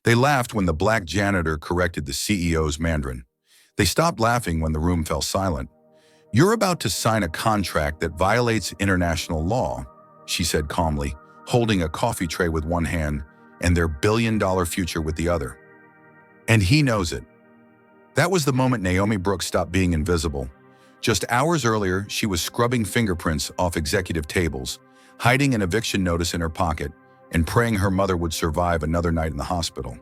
They laughed when the black janitor corrected the CEO's Mandarin. They stopped laughing when the room fell silent. "You're about to sign a contract that violates international law," she said calmly, holding a coffee tray with one hand and their billion-dollar future with the other. And he knows it. That was the moment Naomi Brooks stopped being invisible. Just hours earlier, she was scrubbing fingerprints off executive tables, hiding an eviction notice in her pocket, and praying her mother would survive another night in the hospital.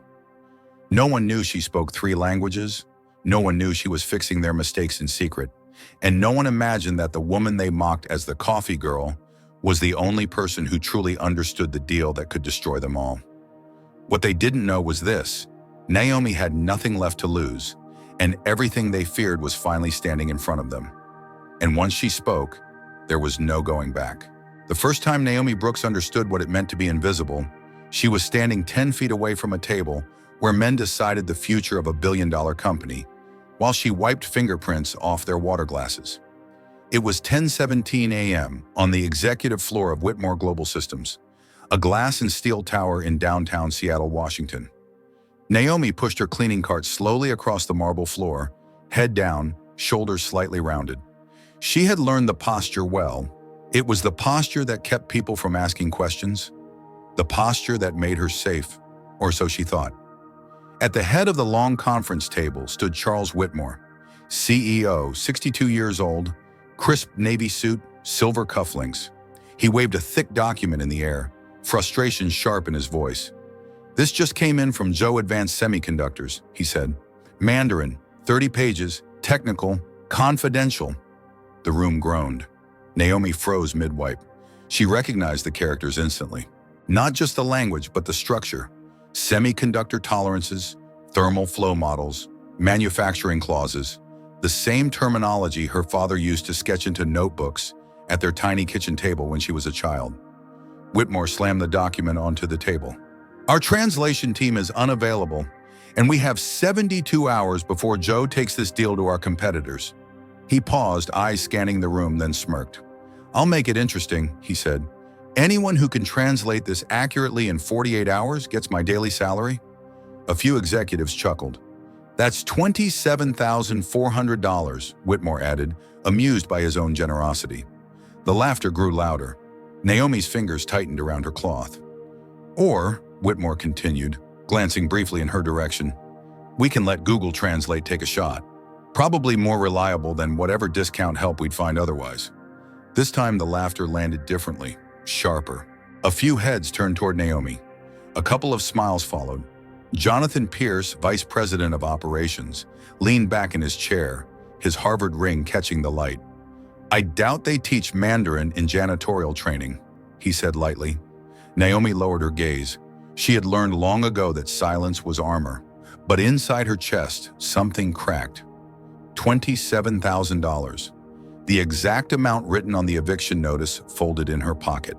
No one knew she spoke 3 languages. No one knew she was fixing their mistakes in secret. And no one imagined that the woman they mocked as the coffee girl was the only person who truly understood the deal that could destroy them all. What they didn't know was this: Naomi had nothing left to lose, and everything they feared was finally standing in front of them. And once she spoke, there was no going back. The first time Naomi Brooks understood what it meant to be invisible, she was standing 10 feet away from a table where men decided the future of a billion-dollar company, while she wiped fingerprints off their water glasses. It was 10:17 a.m. on the executive floor of Whitmore Global Systems, a glass and steel tower in downtown Seattle, Washington. Naomi pushed her cleaning cart slowly across the marble floor, head down, shoulders slightly rounded. She had learned the posture well. It was the posture that kept people from asking questions, the posture that made her safe, or so she thought. At the head of the long conference table stood Charles Whitmore, CEO, 62 years old, crisp navy suit, silver cufflinks. He waved a thick document in the air, frustration sharp in his voice. "This just came in from Joe Advanced Semiconductors," he said. "Mandarin, 30 pages, technical, confidential." The room groaned. Naomi froze mid-wipe. She recognized the characters instantly. Not just the language, but the structure. Semiconductor tolerances, thermal flow models, manufacturing clauses, the same terminology her father used to sketch into notebooks at their tiny kitchen table when she was a child. Whitmore slammed the document onto the table. "Our translation team is unavailable, and we have 72 hours before Joe takes this deal to our competitors." He paused, eyes scanning the room, then smirked. "I'll make it interesting," he said. "Anyone who can translate this accurately in 48 hours gets my daily salary." A few executives chuckled. "That's $27,400, Whitmore added, amused by his own generosity. The laughter grew louder. Naomi's fingers tightened around her cloth. "Or," Whitmore continued, glancing briefly in her direction, "we can let Google Translate take a shot. Probably more reliable than whatever discount help we'd find otherwise." This time the laughter landed differently, sharper. A few heads turned toward Naomi. A couple of smiles followed. Jonathan Pierce, vice president of operations, leaned back in his chair, his Harvard ring catching the light. "I doubt they teach Mandarin in janitorial training," he said lightly. Naomi lowered her gaze. She had learned long ago that silence was armor, but inside her chest, something cracked. $27,000. The exact amount written on the eviction notice folded in her pocket.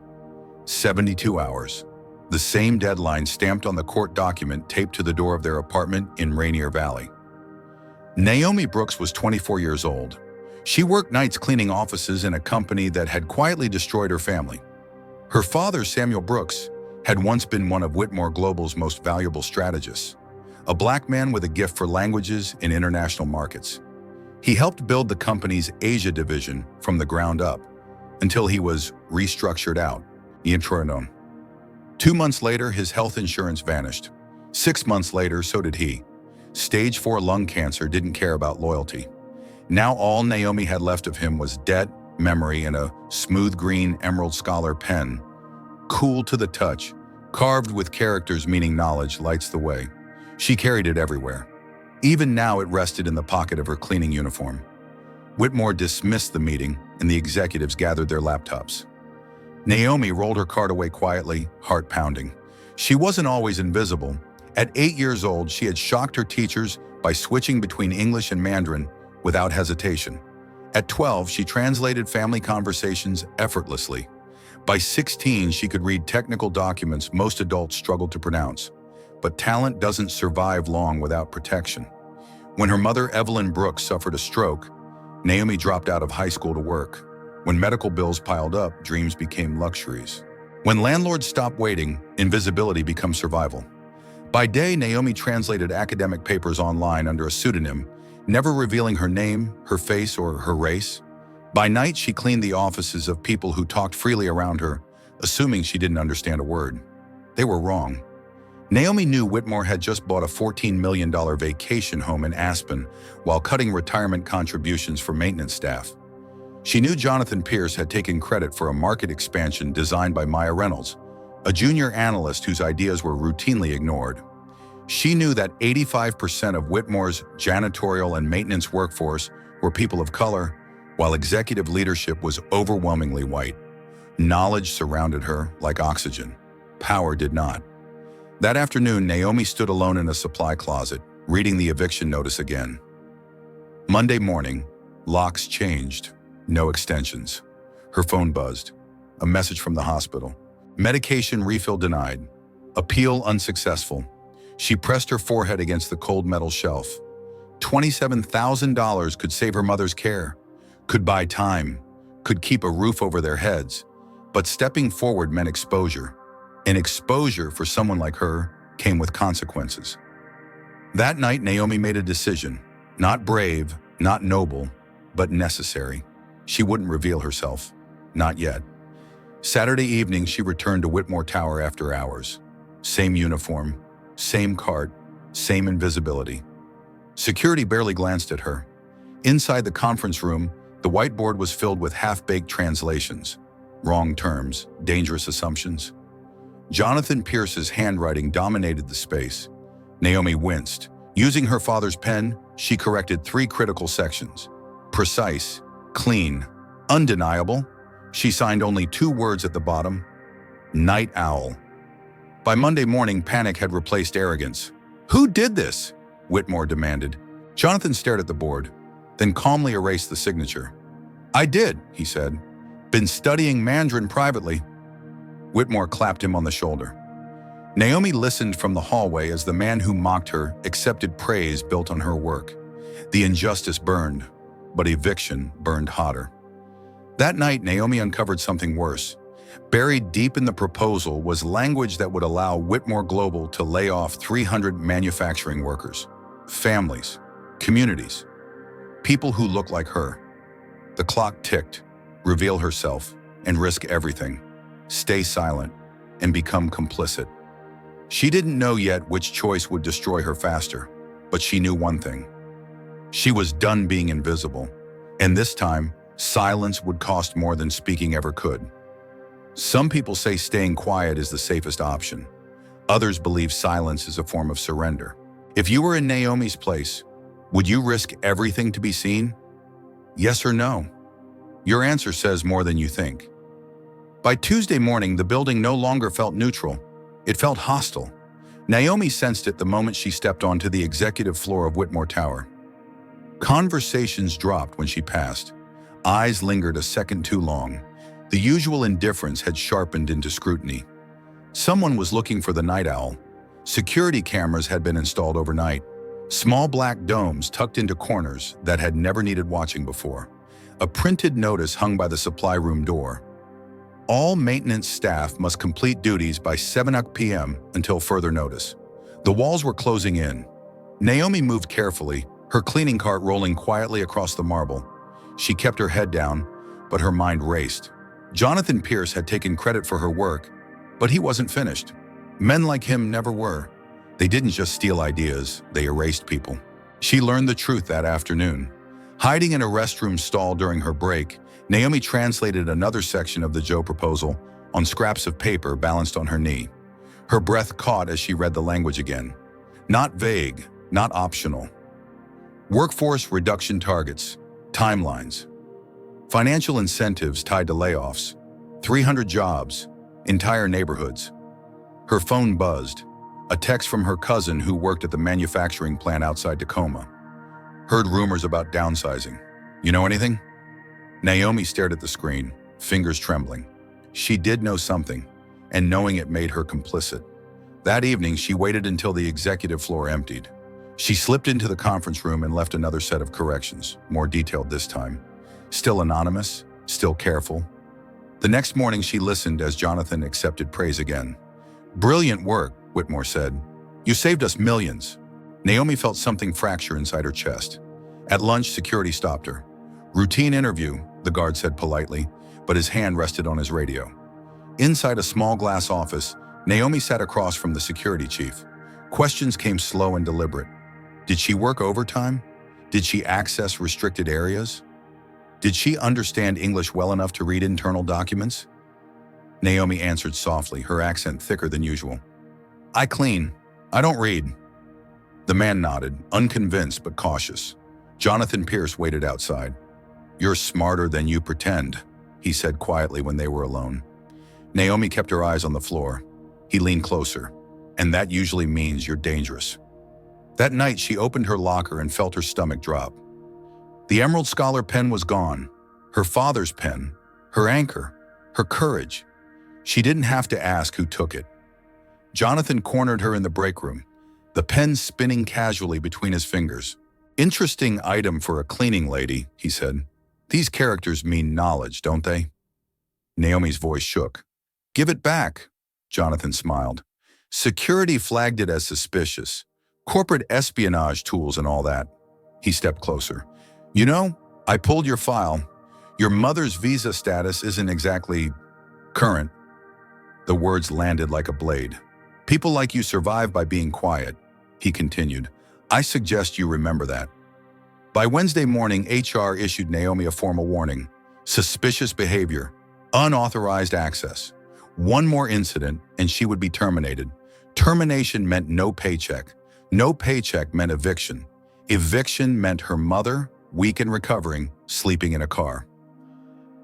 72 hours. The same deadline stamped on the court document taped to the door of their apartment in Rainier Valley. Naomi Brooks was 24 years old. She worked nights cleaning offices in a company that had quietly destroyed her family. Her father, Samuel Brooks, had once been one of Whitmore Global's most valuable strategists, a black man with a gift for languages in international markets. He helped build the company's Asia division from the ground up until he was restructured out. 2 months later, his health insurance vanished. 6 months later, so did he. Stage 4 lung cancer didn't care about loyalty. Now all Naomi had left of him was debt, memory, and a smooth green Emerald Scholar pen. Cool to the touch, carved with characters meaning knowledge lights the way. She carried it everywhere. Even now it rested in the pocket of her cleaning uniform. Whitmore dismissed the meeting, and the executives gathered their laptops. Naomi rolled her cart away quietly, heart pounding. She wasn't always invisible. At 8 years old, she had shocked her teachers by switching between English and Mandarin without hesitation. At 12, she translated family conversations effortlessly. By 16, she could read technical documents most adults struggled to pronounce. But talent doesn't survive long without protection. When her mother, Evelyn Brooks, suffered a stroke, Naomi dropped out of high school to work. When medical bills piled up, dreams became luxuries. When landlords stopped waiting, invisibility becomes survival. By day, Naomi translated academic papers online under a pseudonym, never revealing her name, her face, or her race. By night, she cleaned the offices of people who talked freely around her, assuming she didn't understand a word. They were wrong. Naomi knew Whitmore had just bought a $14 million vacation home in Aspen while cutting retirement contributions for maintenance staff. She knew Jonathan Pierce had taken credit for a market expansion designed by Maya Reynolds, a junior analyst whose ideas were routinely ignored. She knew that 85% of Whitmore's janitorial and maintenance workforce were people of color, while executive leadership was overwhelmingly white. Knowledge surrounded her like oxygen. Power did not. That afternoon, Naomi stood alone in a supply closet, reading the eviction notice again. Monday morning, locks changed, no extensions. Her phone buzzed. A message from the hospital. Medication refill denied. Appeal unsuccessful. She pressed her forehead against the cold metal shelf. $27,000 could save her mother's care, could buy time, could keep a roof over their heads. But stepping forward meant exposure. And exposure for someone like her came with consequences. That night, Naomi made a decision. Not brave, not noble, but necessary. She wouldn't reveal herself. Not yet. Saturday evening, she returned to Whitmore Tower after hours. Same uniform, same cart, same invisibility. Security barely glanced at her. Inside the conference room, the whiteboard was filled with half-baked translations. Wrong terms, dangerous assumptions. Jonathan Pierce's handwriting dominated the space. Naomi winced. Using her father's pen, she corrected 3 critical sections. Precise, clean, undeniable. She signed only 2 words at the bottom. Night owl. By Monday morning, panic had replaced arrogance. "Who did this?" Whitmore demanded. Jonathan stared at the board, then calmly erased the signature. "I did," he said. "Been studying Mandarin privately." Whitmore clapped him on the shoulder. Naomi listened from the hallway as the man who mocked her accepted praise built on her work. The injustice burned, but eviction burned hotter. That night, Naomi uncovered something worse. Buried deep in the proposal was language that would allow Whitmore Global to lay off 300 manufacturing workers, families, communities, people who look like her. The clock ticked. Reveal herself and risk everything. Stay silent and become complicit. She didn't know yet which choice would destroy her faster, but she knew one thing. She was done being invisible, and this time, silence would cost more than speaking ever could. Some people say staying quiet is the safest option. Others believe silence is a form of surrender. If you were in Naomi's place, would you risk everything to be seen? Yes or no? Your answer says more than you think. By Tuesday morning, the building no longer felt neutral. It felt hostile. Naomi sensed it the moment she stepped onto the executive floor of Whitmore Tower. Conversations dropped when she passed. Eyes lingered a second too long. The usual indifference had sharpened into scrutiny. Someone was looking for the night owl. Security cameras had been installed overnight. Small black domes tucked into corners that had never needed watching before. A printed notice hung by the supply room door. All maintenance staff must complete duties by 7 p.m. until further notice. The walls were closing in. Naomi moved carefully, her cleaning cart rolling quietly across the marble. She kept her head down, but her mind raced. Jonathan Pierce had taken credit for her work, but he wasn't finished. Men like him never were. They didn't just steal ideas, they erased people. She learned the truth that afternoon. Hiding in a restroom stall during her break, Naomi translated another section of the Joe proposal on scraps of paper balanced on her knee. Her breath caught as she read the language again. Not vague, not optional. Workforce reduction targets, timelines, financial incentives tied to layoffs, 300 jobs, entire neighborhoods. Her phone buzzed, a text from her cousin who worked at the manufacturing plant outside Tacoma. Heard rumors about downsizing. You know anything? Naomi stared at the screen, fingers trembling. She did know something, and knowing it made her complicit. That evening, she waited until the executive floor emptied. She slipped into the conference room and left another set of corrections, more detailed this time. Still anonymous, still careful. The next morning, she listened as Jonathan accepted praise again. "Brilliant work," Whitmore said. You saved us millions. Naomi felt something fracture inside her chest. At lunch, security stopped her. Routine interview, the guard said politely, but his hand rested on his radio. Inside a small glass office, Naomi sat across from the security chief. Questions came slow and deliberate. Did she work overtime? Did she access restricted areas? Did she understand English well enough to read internal documents? Naomi answered softly, her accent thicker than usual. I clean. I don't read. The man nodded, unconvinced but cautious. Jonathan Pierce waited outside. You're smarter than you pretend, he said quietly when they were alone. Naomi kept her eyes on the floor. He leaned closer. And that usually means you're dangerous. That night, she opened her locker and felt her stomach drop. The Emerald Scholar pen was gone. Her father's pen, her anchor, her courage. She didn't have to ask who took it. Jonathan cornered her in the break room, the pen spinning casually between his fingers. Interesting item for a cleaning lady, he said. These characters mean knowledge, don't they? Naomi's voice shook. Give it back, Jonathan smiled. Security flagged it as suspicious. Corporate espionage tools and all that. He stepped closer. You know, I pulled your file. Your mother's visa status isn't exactly current. The words landed like a blade. People like you survive by being quiet, he continued. I suggest you remember that. By Wednesday morning, HR issued Naomi a formal warning. Suspicious behavior, unauthorized access. One more incident and she would be terminated. Termination meant no paycheck. No paycheck meant eviction. Eviction meant her mother, weak and recovering, sleeping in a car.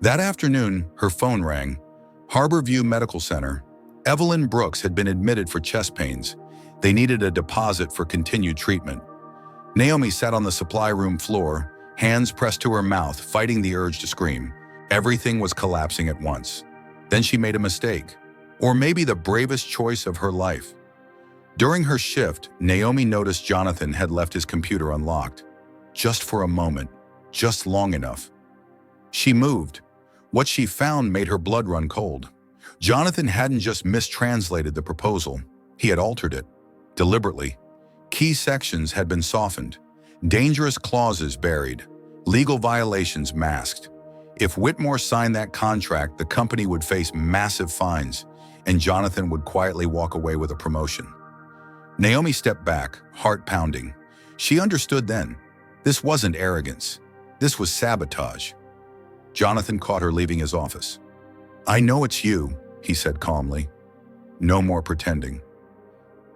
That afternoon, her phone rang. Harborview Medical Center. Evelyn Brooks had been admitted for chest pains. They needed a deposit for continued treatment. Naomi sat on the supply room floor, hands pressed to her mouth, fighting the urge to scream. Everything was collapsing at once. Then she made a mistake, or maybe the bravest choice of her life. During her shift, Naomi noticed Jonathan had left his computer unlocked. Just for a moment, just long enough. She moved. What she found made her blood run cold. Jonathan hadn't just mistranslated the proposal, he had altered it, deliberately. Key sections had been softened, dangerous clauses buried, legal violations masked. If Whitmore signed that contract, the company would face massive fines, and Jonathan would quietly walk away with a promotion. Naomi stepped back, heart pounding. She understood then. This wasn't arrogance. This was sabotage. Jonathan caught her leaving his office. I know it's you, he said calmly. No more pretending.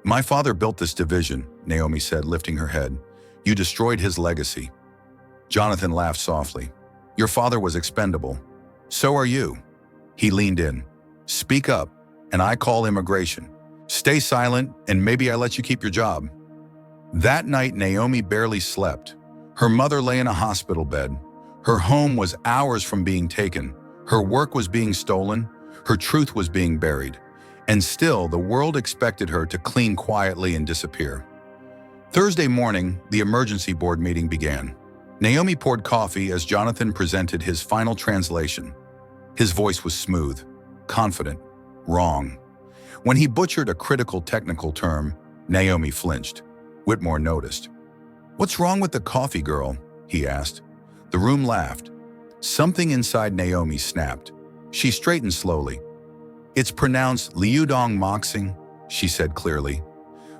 My father built this division, Naomi said, lifting her head. You destroyed his legacy. Jonathan laughed softly. Your father was expendable. So are you. He leaned in. Speak up, and I call immigration. Stay silent, and maybe I let you keep your job. That night, Naomi barely slept. Her mother lay in a hospital bed. Her home was hours from being taken. Her work was being stolen. Her truth was being buried. And still, the world expected her to clean quietly and disappear. Thursday morning, the emergency board meeting began. Naomi poured coffee as Jonathan presented his final translation. His voice was smooth, confident, wrong. When he butchered a critical technical term, Naomi flinched. Whitmore noticed. What's wrong with the coffee, girl? He asked. The room laughed. Something inside Naomi snapped. She straightened slowly. It's pronounced Liudong Moxing, she said clearly.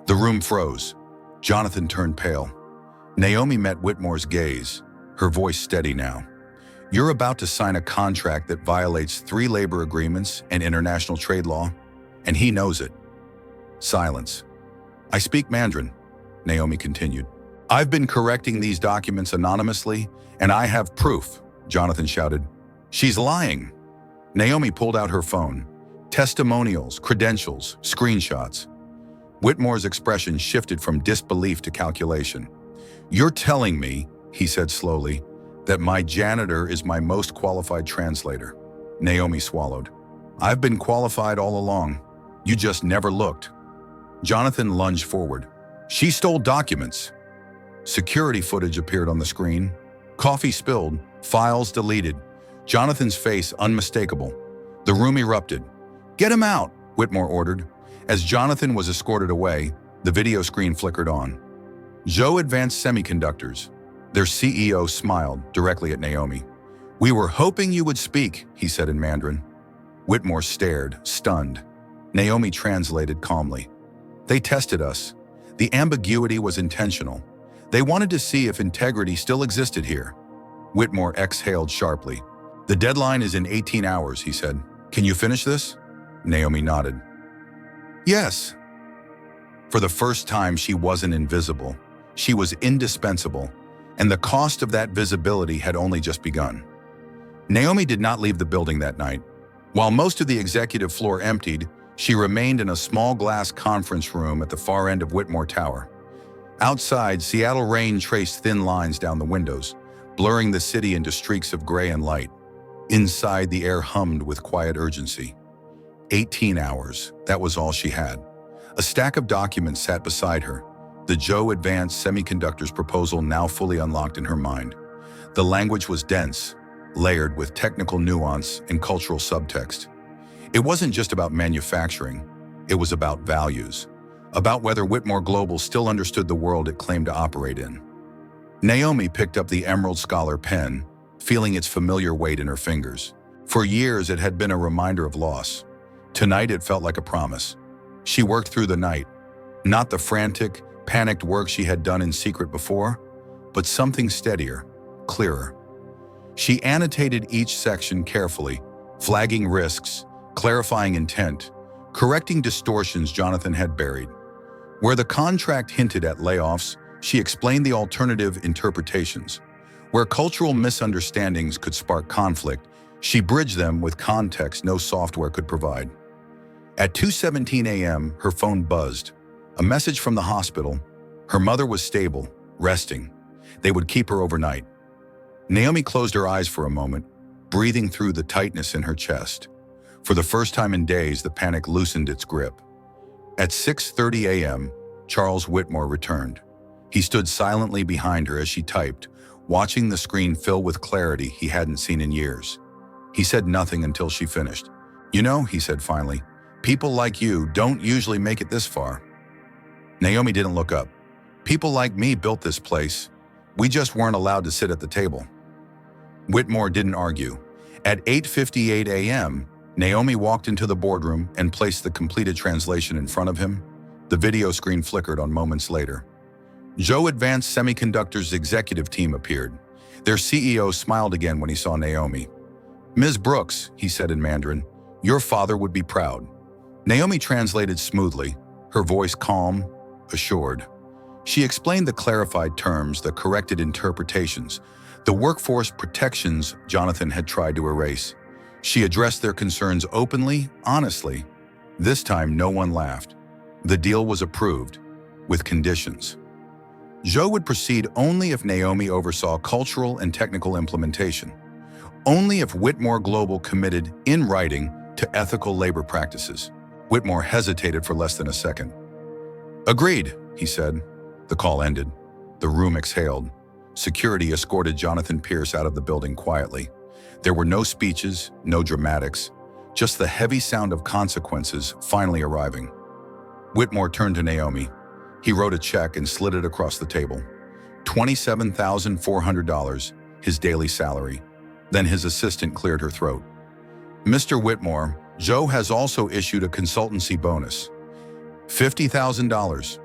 The room froze. Jonathan turned pale. Naomi met Whitmore's gaze, her voice steady now. You're about to sign a contract that violates 3 labor agreements and international trade law, and he knows it. Silence. I speak Mandarin, Naomi continued. I've been correcting these documents anonymously, and I have proof, Jonathan shouted. She's lying. Naomi pulled out her phone. Testimonials, credentials, screenshots. Whitmore's expression shifted from disbelief to calculation. You're telling me, he said slowly, that my janitor is my most qualified translator. Naomi swallowed. I've been qualified all along. You just never looked. Jonathan lunged forward. She stole documents. Security footage appeared on the screen. Coffee spilled, files deleted. Jonathan's face unmistakable. The room erupted. Get him out, Whitmore ordered. As Jonathan was escorted away, The video screen flickered on. Joe Advanced Semiconductors. Their CEO smiled directly at Naomi. "We were hoping you would speak," he said in Mandarin. Whitmore stared, stunned. Naomi translated calmly. "They tested us. The ambiguity was intentional. They wanted to see if integrity still existed here." Whitmore exhaled sharply. "The deadline is in 18 hours, he said. "Can you finish this?" Naomi nodded. "Yes." For the first time, she wasn't invisible. She was indispensable, and the cost of that visibility had only just begun. Naomi did not leave the building that night. While most of the executive floor emptied, she remained in a small glass conference room at the far end of Whitmore Tower. Outside, Seattle rain traced thin lines down the windows, blurring the city into streaks of gray and light. Inside, the air hummed with quiet urgency. 18 hours, that was all she had. A stack of documents sat beside her, the Joe Advanced Semiconductors proposal now fully unlocked in her mind. The language was dense, layered with technical nuance and cultural subtext. It wasn't just about manufacturing, it was about values, about whether Whitmore Global still understood the world it claimed to operate in. Naomi picked up the Emerald Scholar pen, feeling its familiar weight in her fingers. For years, it had been a reminder of loss. Tonight, it felt like a promise. She worked through the night, not the frantic, panicked work she had done in secret before, but something steadier, clearer. She annotated each section carefully, flagging risks, clarifying intent, correcting distortions Jonathan had buried. Where the contract hinted at layoffs, she explained the alternative interpretations. Where cultural misunderstandings could spark conflict, she bridged them with context no software could provide. At 2:17 a.m., her phone buzzed. A message from the hospital. Her mother was stable, resting. They would keep her overnight. Naomi closed her eyes for a moment, breathing through the tightness in her chest. For the first time in days, the panic loosened its grip. At 6:30 a.m., Charles Whitmore returned. He stood silently behind her as she typed, watching the screen fill with clarity he hadn't seen in years. He said nothing until she finished. "You know," he said finally, "people like you don't usually make it this far." Naomi didn't look up. "People like me built this place. We just weren't allowed to sit at the table." Whitmore didn't argue. At 8:58 a.m., Naomi walked into the boardroom and placed the completed translation in front of him. The video screen flickered on moments later. Joe Advanced Semiconductors' executive team appeared. Their CEO smiled again when he saw Naomi. "Ms. Brooks," he said in Mandarin, "your father would be proud." Naomi translated smoothly, her voice calm, assured. She explained the clarified terms, the corrected interpretations, the workforce protections Jonathan had tried to erase. She addressed their concerns openly, honestly. This time, no one laughed. The deal was approved, with conditions. Joe would proceed only if Naomi oversaw cultural and technical implementation. Only if Whitmore Global committed, in writing, to ethical labor practices. Whitmore hesitated for less than a second. "Agreed," he said. The call ended. The room exhaled. Security escorted Jonathan Pierce out of the building quietly. There were no speeches, no dramatics, just the heavy sound of consequences finally arriving. Whitmore turned to Naomi. He wrote a check and slid it across the table. $27,400, his daily salary. Then his assistant cleared her throat. "Mr. Whitmore, Joe has also issued a consultancy bonus. $50,000.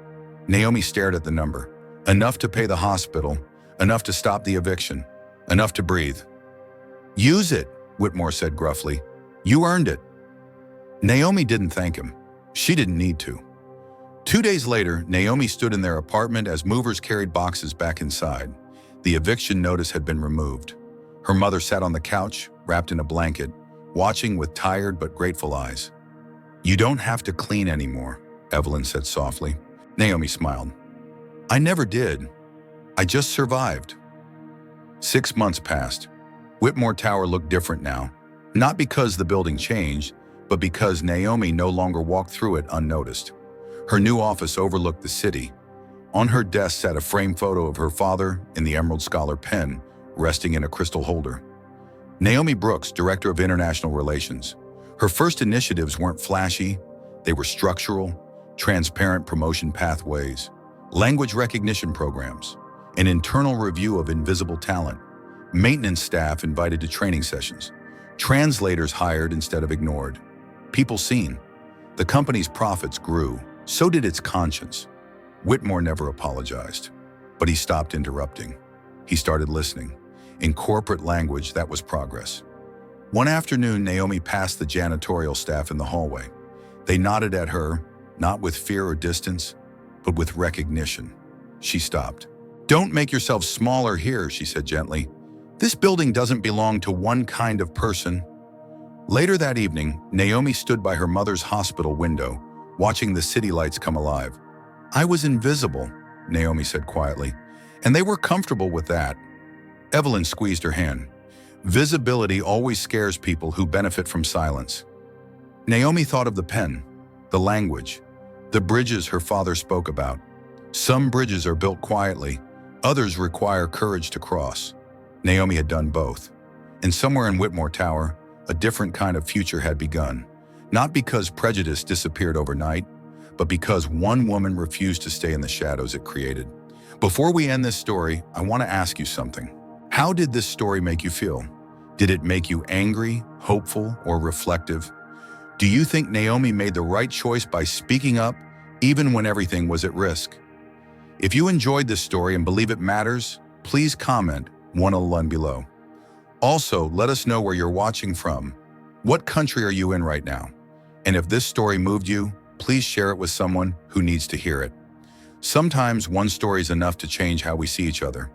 Naomi stared at the number. Enough to pay the hospital, enough to stop the eviction, enough to breathe. "Use it," Whitmore said gruffly. "You earned it." Naomi didn't thank him. She didn't need to. 2 days later, Naomi stood in their apartment as movers carried boxes back inside. The eviction notice had been removed. Her mother sat on the couch, wrapped in a blanket, watching with tired but grateful eyes. "You don't have to clean anymore," Evelyn said softly. Naomi smiled. "I never did. I just survived." 6 months passed. Whitmore Tower looked different now, not because the building changed, but because Naomi no longer walked through it unnoticed. Her new office overlooked the city. On her desk sat a framed photo of her father in the Emerald Scholar pen, resting in a crystal holder. Naomi Brooks, Director of International Relations. Her first initiatives weren't flashy, they were structural, transparent promotion pathways, language recognition programs, an internal review of invisible talent, maintenance staff invited to training sessions, translators hired instead of ignored, people seen. The company's profits grew, so did its conscience. Whitmore never apologized, but he stopped interrupting. He started listening. In corporate language, that was progress. One afternoon, Naomi passed the janitorial staff in the hallway. They nodded at her, not with fear or distance, but with recognition. She stopped. "Don't make yourself smaller here," she said gently. "This building doesn't belong to one kind of person." Later that evening, Naomi stood by her mother's hospital window, watching the city lights come alive. "I was invisible," Naomi said quietly, "and they were comfortable with that." Evelyn squeezed her hand. Visibility always scares people who benefit from silence. Naomi thought of the pen, the language, the bridges her father spoke about. Some bridges are built quietly, others require courage to cross. Naomi had done both. And somewhere in Whitmore Tower, a different kind of future had begun. Not because prejudice disappeared overnight, but because one woman refused to stay in the shadows it created. Before we end this story, I want to ask you something. How did this story make you feel? Did it make you angry, hopeful, or reflective? Do you think Naomi made the right choice by speaking up, even when everything was at risk? If you enjoyed this story and believe it matters, please comment 101 below. Also, let us know where you're watching from. What country are you in right now? And if this story moved you, please share it with someone who needs to hear it. Sometimes one story is enough to change how we see each other.